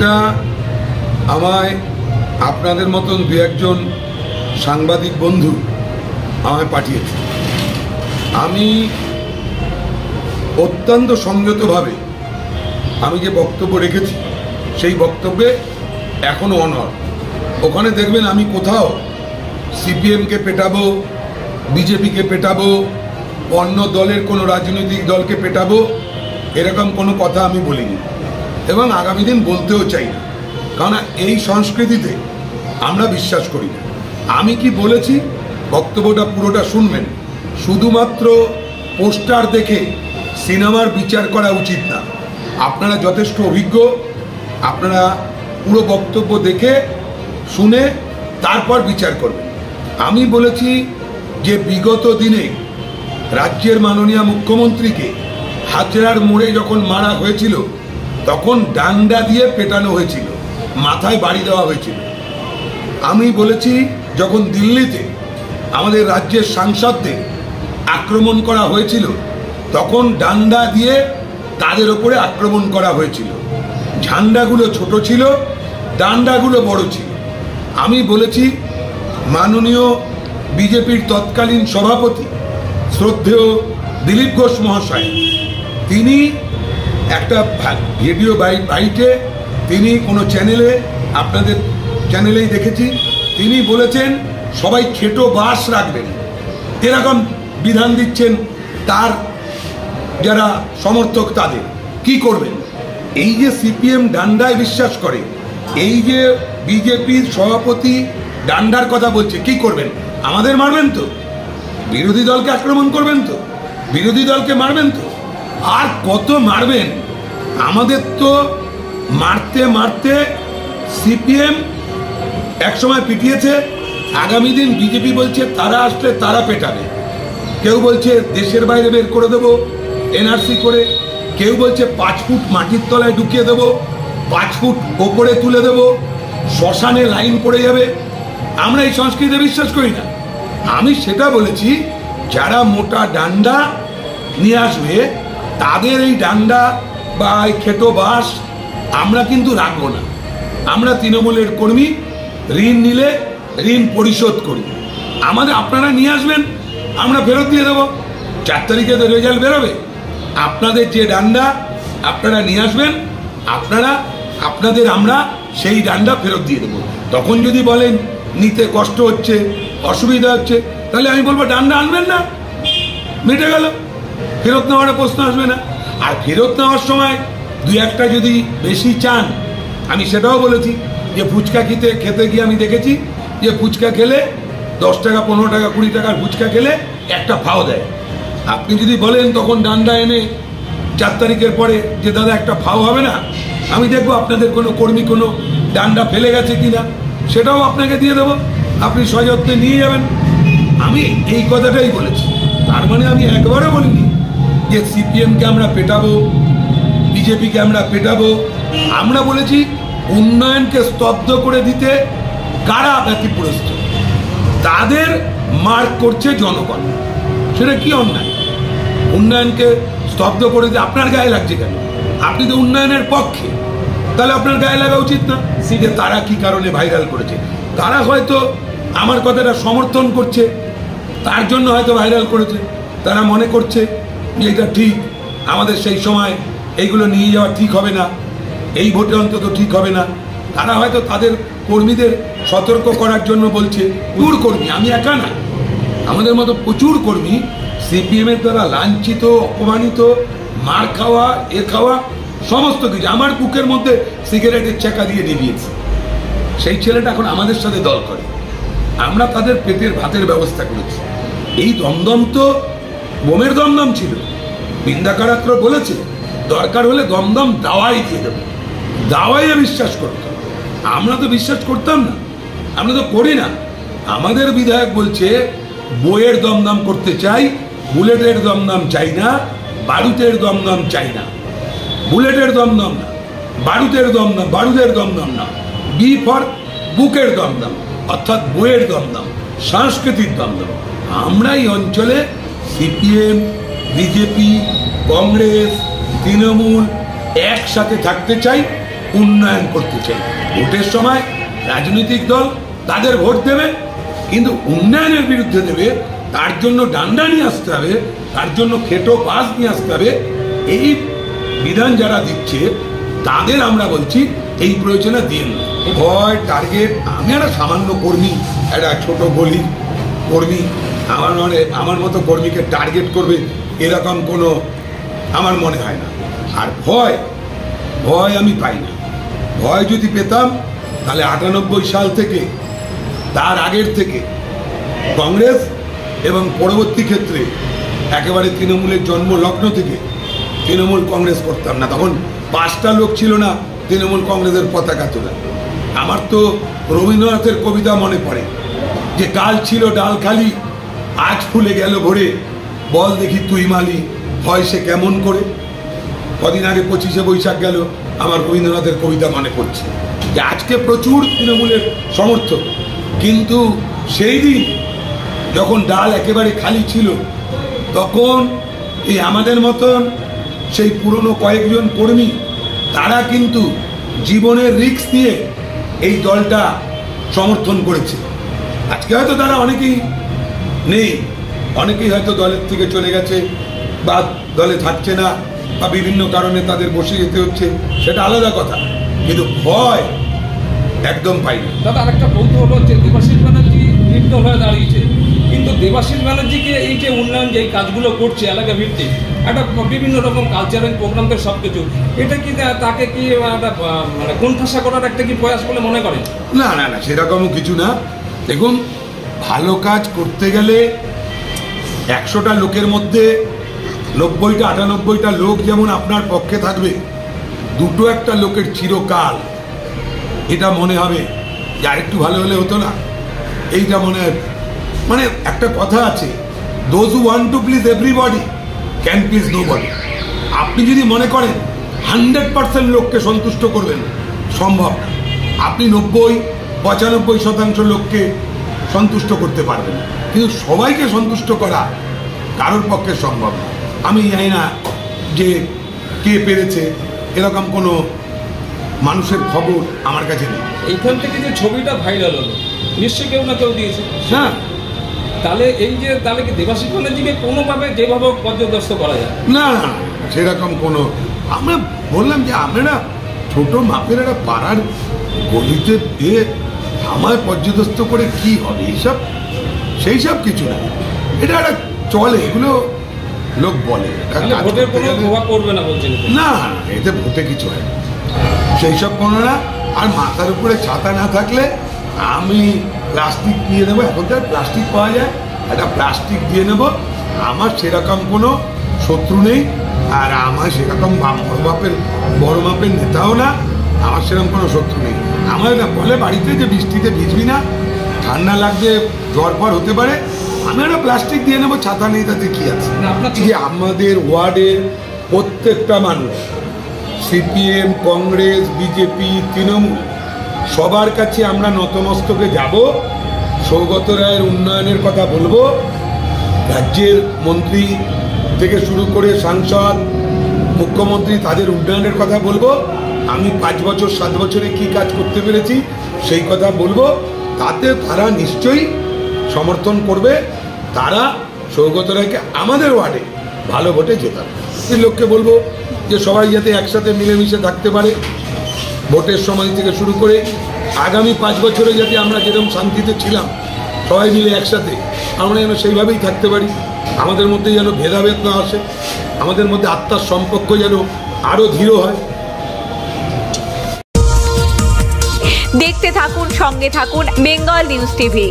চিঠিটা আমায় আপনাদের মতন দু একজন সাংবাদিক বন্ধু আমায় পাঠিয়েছে। আমি অত্যন্ত সংযতভাবে আমি যে বক্তব্য রেখেছি সেই বক্তব্যে এখনো অনড়। ওখানে দেখবেন আমি কোথাও সিপিএমকে পেটাবো, বিজেপিকে পেটাবো, অন্য দলের কোনো রাজনৈতিক দলকে পেটাবো এরকম কোনো কথা আমি বলিনি এবং আগামী দিন বলতেও চাই না, কারণ এই সংস্কৃতিতে আমরা বিশ্বাস করি না। আমি কি বলেছি বক্তব্যটা পুরোটা শুনবেন। শুধুমাত্র পোস্টার দেখে সিনেমার বিচার করা উচিত না। আপনারা যথেষ্ট অভিজ্ঞ, আপনারা পুরো বক্তব্য দেখে শুনে তারপর বিচার করবেন। আমি বলেছি যে বিগত দিনে রাজ্যের মাননীয় মুখ্যমন্ত্রীকে হাজরার মোড়ে যখন মারা হয়েছিল তখন ডান্ডা দিয়ে পেটানো হয়েছিল, মাথায় বাড়ি দেওয়া হয়েছিল। আমি বলেছি যখন দিল্লিতে আমাদের রাজ্যের সাংসদদের আক্রমণ করা হয়েছিল তখন ডান্ডা দিয়ে তাদের ওপরে আক্রমণ করা হয়েছিল। ঝান্ডাগুলো ছোট ছিল, ডান্ডাগুলো বড় ছিল। আমি বলেছি মাননীয় বিজেপির তৎকালীন সভাপতি শ্রদ্ধেয় দিলীপ ঘোষ মহাশয়, তিনি একটা ভিডিও বাইটে তিনি কোনো চ্যানেলে, আপনাদের চ্যানেলেই দেখেছি, তিনি বলেছেন সবাই খেটো বাস রাখবেন, এরকম বিধান দিচ্ছেন তার যারা সমর্থক তাদের। কি করবেন? এই যে সিপিএম ডান্ডায় বিশ্বাস করে, এই যে বিজেপির সভাপতি ডান্ডার কথা বলছে, কি করবেন? আমাদের মারবেন তো? বিরোধী দলকে আক্রমণ করবেন তো? বিরোধী দলকে মারবেন তো? আর কত মারবেন? আমাদের তো মারতে মারতে সিপিএম একসময় পিটিয়েছে, আগামী দিন বিজেপি বলছে তারা আসলে তারা পেটাবে। কেউ বলছে দেশের বাইরে বের করে দেবো এনআরসি করে, কেউ বলছে 5 ফুট মাটির তলায় ঢুকিয়ে দেবো, 5 ফুট ওপরে তুলে দেবো, শ্মশানে লাইন পড়ে যাবে। আমরা এই সংস্কৃতিতে বিশ্বাস করি না। আমি সেটা বলেছি, যারা মোটা ডান্ডা নিয়ে আসবে তাদের এই ডান্ডা বা এই খেটো বাস আমরা কিন্তু রাখবো না। আমরা তৃণমূলের কর্মী, ঋণ নিলে ঋণ পরিশোধ করি। আমাদের আপনারা নিয়ে আসবেন, আমরা ফেরত দিয়ে দেবো। 4 তারিখে তো রেজাল্ট বেরোবে। আপনাদের যে ডান্ডা আপনারা নিয়ে আসবেন, আপনাদের আমরা সেই ডান্ডা ফেরত দিয়ে দেবো। তখন যদি বলেন নিতে কষ্ট হচ্ছে, অসুবিধা হচ্ছে, তাহলে আমি বলবো ডান্ডা আনবেন না, মিটে গেল, ফেরত নেওয়ার প্রশ্ন আসবে না। আর ফেরত নেওয়ার সময় 2-1টা যদি বেশি চান, আমি সেটাও বলেছি যে ফুচকা খেতে গিয়ে আমি দেখেছি যে ফুচকা খেলে 10 টাকা 15 টাকা 20 টাকার ফুচকা খেলে একটা ফাও দেয়। আপনি যদি বলেন তখন ডান্ডা এনে 4 তারিখের পরে যে দাদা একটা ফাও হবে না, আমি দেখবো আপনাদের কোনো কর্মী কোনো ডান্ডা ফেলে গেছে কিনা, সেটাও আপনাকে দিয়ে দেবো, আপনি সযত্নে নিয়ে যাবেন। আমি এই কথাটাই বলেছি। তার মানে আমি একবারও বলিনি যে সিপিএমকে আমরা পেটাবো, বিজেপিকে আমরা পেটাবো। আমরা বলেছি উন্নয়নকে স্তব্ধ করে দিতে কারা ব্যতিগ্রস্ত, তাদের মার্ক করছে জনগণ। সেটা কি অন্যায়? উন্নয়নকে স্তব্ধ করে দিতে আপনার গায়ে লাগছে কেন? আপনি তো উন্নয়নের পক্ষে, তাহলে আপনার গায়ে লাগা উচিত না। যে তারা কি কারণে ভাইরাল করেছে, তারা হয়তো আমার কথাটা সমর্থন করছে, তার জন্য হয়তো ভাইরাল করেছে। তারা মনে করছে যে এটা ঠিক, আমাদের সেই সময় এইগুলো নিয়ে যাওয়া ঠিক হবে না, এই ভোটে অন্তত ঠিক হবে না। তারা হয়তো তাদের কর্মীদের সতর্ক করার জন্য বলছে। প্রচুর কর্মী, আমি একা না, আমাদের মতো প্রচুর কর্মী সিপিএমের দ্বারা লাঞ্ছিত, অপমানিত, মার খাওয়া, খাওয়া, সমস্ত কিছু। আমার বুকের মধ্যে সিগারেটের চাকা দিয়ে নিভিয়েছে। সেই ছেলেটা এখন আমাদের সাথে দল করে। আমরা তাদের পেটের ভাতের ব্যবস্থা করেছি। এই দমদম তো বোমের দমদম ছিল। বিন্দাকারাত্র বলেছে দরকার হলে দমদম দাওয়াই দিয়ে দেবে, দাওয়াইয়ে বিশ্বাস করতো। আমরা তো বিশ্বাস করতাম না, আমরা তো করি না। আমাদের বিধায়ক বলছে বইয়ের দমদম করতে চাই, বুলেটের দমদম চাই না, বারুদের দমদম চাই না। বুলেটের দমদম না, বারুদের দমদম, বারুদের দমদম না, বি ফর বুকের দমদম, অর্থাৎ বইয়ের দমদম, সাংস্কৃতিক দমদম। আমরা এই অঞ্চলে সিপিএম, বিজেপি, কংগ্রেস, তৃণমূল একসাথে থাকতে চাই, উন্নয়ন করতে চাই। ভোটের সময় রাজনৈতিক দল তাদের ভোট দেবে, কিন্তু উন্নয়নের বিরুদ্ধে দেবে, তার জন্য ডান্ডা নিয়ে আসতে হবে, তার জন্য খেটো পাস নিয়ে আসতে হবে। এই বিধান যারা দিচ্ছে তাদের আমরা বলছি এই প্রয়োজনে দিন। ভয় টার্গেট, আমি একটা সামান্য কর্মী, একটা ছোট গলির কর্মী, আমার মতো কর্মীকে টার্গেট করবে এরকম কোনো আমার মনে হয় না। আর ভয় আমি পাই না। ভয় যদি পেতাম তাহলে 98 সাল থেকে, তার আগের থেকে কংগ্রেস এবং পরবর্তী ক্ষেত্রে একেবারে তৃণমূলের জন্ম লগ্ন থেকে তৃণমূল কংগ্রেস করতাম না। তখন 5টা লোক ছিল না তৃণমূল কংগ্রেসের পতাকা তোলা। আমার তো রবীন্দ্রনাথের কবিতা মনে পড়ে যে কাল ছিল ডাল খালি, আজ ফুলে গেল ভরে, বল দেখি তুই মালি হয় সে কেমন করে। কদিন আগে 25শে বৈশাখ গেল, আমার রবীন্দ্রনাথের কবিতা মনে পড়ছে যে আজকে প্রচুর তৃণমূলের সমর্থক, কিন্তু সেই দিন যখন ডাল একেবারে খালি ছিল তখন এই আমাদের মতন সেই পুরনো কয়েকজন কর্মী তারা কিন্তু জীবনের রিস্ক নিয়ে এই দলটা সমর্থন করেছে। আজকে হয়তো তারা অনেকেই নেই, অনেকেই হয়তো দলের থেকে চলে গেছে বা দলে থাকছে না, বা বিভিন্ন কারণে তাদের বসে যেতে হচ্ছে, সেটা আলাদা কথা, কিন্তু ভয় একদম পাই না। দাদা আরেকটা কৌতূহল হচ্ছে, দেবাশিস ব্যানার্জি নির্দল হয়ে দাঁড়িয়েছে, কিন্তু দেবাশিস ব্যানার্জিকে এই যে উন্নয়ন যে কাজগুলো করছে এলাকা ভিত্তিক, একটা বিভিন্ন রকম কালচারাল প্রোগ্রাম তো সব কিছু, এটা কি তাকে কি একটা মানে কোণঠাসা করার একটা কি প্রয়াস বলে মনে করেন? না না না, সেরকমও কিছু না। দেখুন, ভালো কাজ করতে গেলে 100টা লোকের মধ্যে 90টা 98টা লোক যেমন আপনার পক্ষে থাকবে, দুটো একটা লোকের চিরকাল এটা মনে হবে যে আরেকটু ভালো হলে হতো না, এইটা মনে হয়। মানে একটা কথা আছে, those who want to please everybody can please nobody. আপনি যদি মনে করেন 100% লোককে সন্তুষ্ট করবেন, সম্ভব না। আপনি 90-95% লোককে সন্তুষ্ট করতে পারবেন, কিন্তু সবাইকে সন্তুষ্ট করা কারোর পক্ষে সম্ভব না। আমি জানি না যে কে পেরেছে, এরকম কোনো মানুষের খবর আমার কাছে নেই। এইখান থেকে যে ছবিটা ভাইরাল হলো, নিশ্চয়ই কেউ না কেউ দিয়েছে। হ্যাঁ, তাহলে এই যে তাহলে কি দেবাশিস ব্যানার্জিকে কোনোভাবে যেভাবে পর্যদস্ত করা যায়? না না, সেরকম কোনো, আমরা বললাম যে আমরা ছোট মাপের একটা পাড়ার গলিতে দিয়ে আমায় পর্যদস্ত করে কি হবে, এইসব সেই সব কিছু না। এটা একটা চলে, এগুলো লোক বলে, ভোটের কোনো প্রভাব পড়বে না বলছেন? না, এতে ভোটে কিছু হয় না, সেই সব কোনো না। আর মাথার উপরে ছাতা না থাকলে আমি প্লাস্টিক দিয়ে নেবো, এখন তো প্লাস্টিক পাওয়া যায়, একটা প্লাস্টিক দিয়ে নেব, আমার সেরকম কোনো শত্রু নেই। আর আমার সেরকম বড় মাপের নেতাও না, আমার সেরকম কোনো শত্রু নেই। আমার বলে বাড়িতে যে বৃষ্টিতে ভিজবি না, ঠান্ডা লাগবে, জ্বর পর হতে পারে, আমি একটা প্লাস্টিক দিয়ে নেবো, ছাতা নেই, তাতে কি আছে। যে আমাদের ওয়ার্ডের প্রত্যেকটা মানুষ, সিপিএম, কংগ্রেস, বিজেপি, তৃণমূল, সবার কাছে আমরা নতমস্তকে যাব, সৌগত রায়ের উন্নয়নের কথা বলবো, রাজ্যের মন্ত্রী থেকে শুরু করে সাংসদ, মুখ্যমন্ত্রী, তাদের উন্নয়নের কথা বলবো। আমি 5 বছর 7 বছরে কি কাজ করতে পেরেছি সেই কথা বলবো, তাতে তারা নিশ্চয়ই সমর্থন করবে। তারা সৌগত রায়কে আমাদের ওয়ার্ডে ভালো ভোটে জেতাবে। এই লোককে বলবো যে সবাই যাতে একসাথে মিলেমিশে থাকতে পারে, ভোটের সময় থেকে শুরু করে আগামী 5 বছরে যাতে আমরা যেরকম শান্তিতে ছিলাম সবাই মিলে একসাথে, আমরা যেন সেইভাবেই থাকতে পারি। আমাদের মধ্যে যেন ভেদাভেদ না আসে, আমাদের মধ্যে আত্মার সম্পর্ক যেন আরও দৃঢ় হয়। দেখতে থাকুন, সঙ্গে থাকুন বেঙ্গল নিউজ টিভি।